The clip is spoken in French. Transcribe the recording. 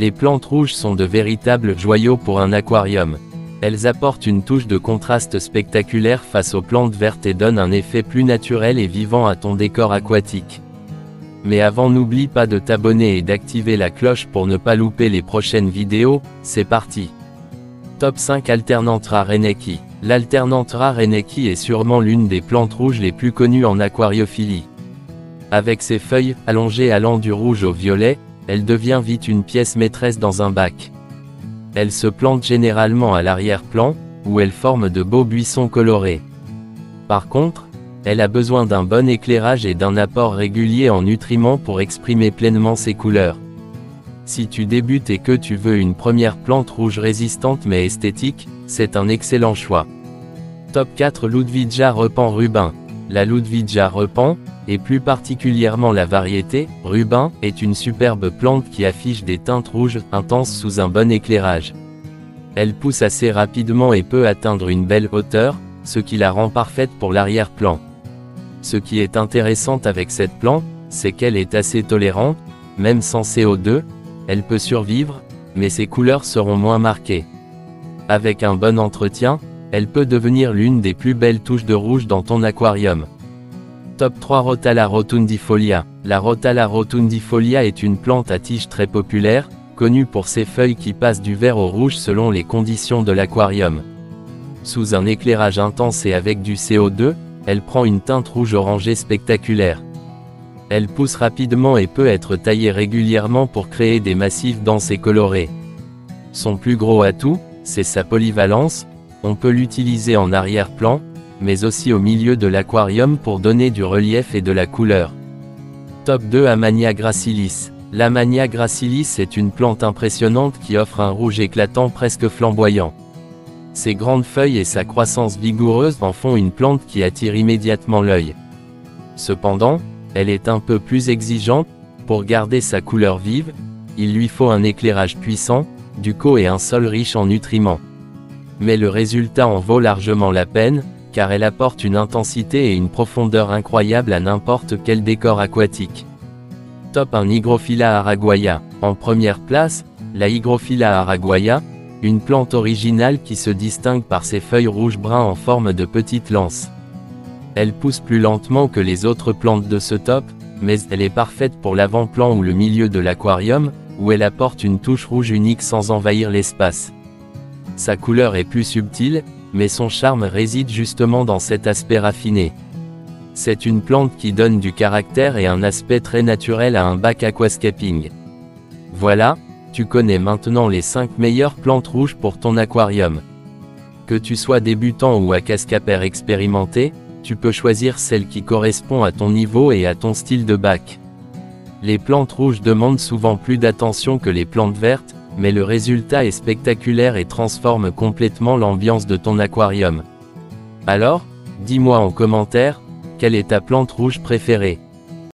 Les plantes rouges sont de véritables joyaux pour un aquarium. Elles apportent une touche de contraste spectaculaire face aux plantes vertes et donnent un effet plus naturel et vivant à ton décor aquatique. Mais avant, n'oublie pas de t'abonner et d'activer la cloche pour ne pas louper les prochaines vidéos. C'est parti. Top 5 Alternanthera reinecki. L'Alternanthera reinecki est sûrement l'une des plantes rouges les plus connues en aquariophilie. Avec ses feuilles, allongées allant du rouge au violet, elle devient vite une pièce maîtresse dans un bac. Elle se plante généralement à l'arrière-plan, où elle forme de beaux buissons colorés. Par contre, elle a besoin d'un bon éclairage et d'un apport régulier en nutriments pour exprimer pleinement ses couleurs. Si tu débutes et que tu veux une première plante rouge résistante mais esthétique, c'est un excellent choix. Top 4 Ludwija Repent Rubin. La Ludwija Repent, et plus particulièrement la variété Rubin, est une superbe plante qui affiche des teintes rouges intenses sous un bon éclairage. Elle pousse assez rapidement et peut atteindre une belle hauteur, ce qui la rend parfaite pour l'arrière-plan. Ce qui est intéressant avec cette plante, c'est qu'elle est assez tolérante, même sans CO2, elle peut survivre, mais ses couleurs seront moins marquées. Avec un bon entretien, elle peut devenir l'une des plus belles touches de rouge dans ton aquarium. Top 3 Rotala rotundifolia. La Rotala rotundifolia est une plante à tige très populaire, connue pour ses feuilles qui passent du vert au rouge selon les conditions de l'aquarium. Sous un éclairage intense et avec du CO2, elle prend une teinte rouge orangée spectaculaire. Elle pousse rapidement et peut être taillée régulièrement pour créer des massifs denses et colorés. Son plus gros atout, c'est sa polyvalence. On peut l'utiliser en arrière-plan, mais aussi au milieu de l'aquarium pour donner du relief et de la couleur. Top 2 Amania gracilis. L'Amania gracilis est une plante impressionnante qui offre un rouge éclatant presque flamboyant. Ses grandes feuilles et sa croissance vigoureuse en font une plante qui attire immédiatement l'œil. Cependant, elle est un peu plus exigeante. Pour garder sa couleur vive, il lui faut un éclairage puissant, du CO et un sol riche en nutriments. Mais le résultat en vaut largement la peine, car elle apporte une intensité et une profondeur incroyable à n'importe quel décor aquatique. Top 1 Hygrophila araguaia. En première place, la Hygrophila araguaia, une plante originale qui se distingue par ses feuilles rouge-brun en forme de petites lances. Elle pousse plus lentement que les autres plantes de ce top, mais elle est parfaite pour l'avant-plan ou le milieu de l'aquarium, où elle apporte une touche rouge unique sans envahir l'espace. Sa couleur est plus subtile, mais son charme réside justement dans cet aspect raffiné. C'est une plante qui donne du caractère et un aspect très naturel à un bac aquascaping. Voilà, tu connais maintenant les 5 meilleures plantes rouges pour ton aquarium. Que tu sois débutant ou aquascapeur expérimenté, tu peux choisir celle qui correspond à ton niveau et à ton style de bac. Les plantes rouges demandent souvent plus d'attention que les plantes vertes, mais le résultat est spectaculaire et transforme complètement l'ambiance de ton aquarium. Alors, dis-moi en commentaire, quelle est ta plante rouge préférée ?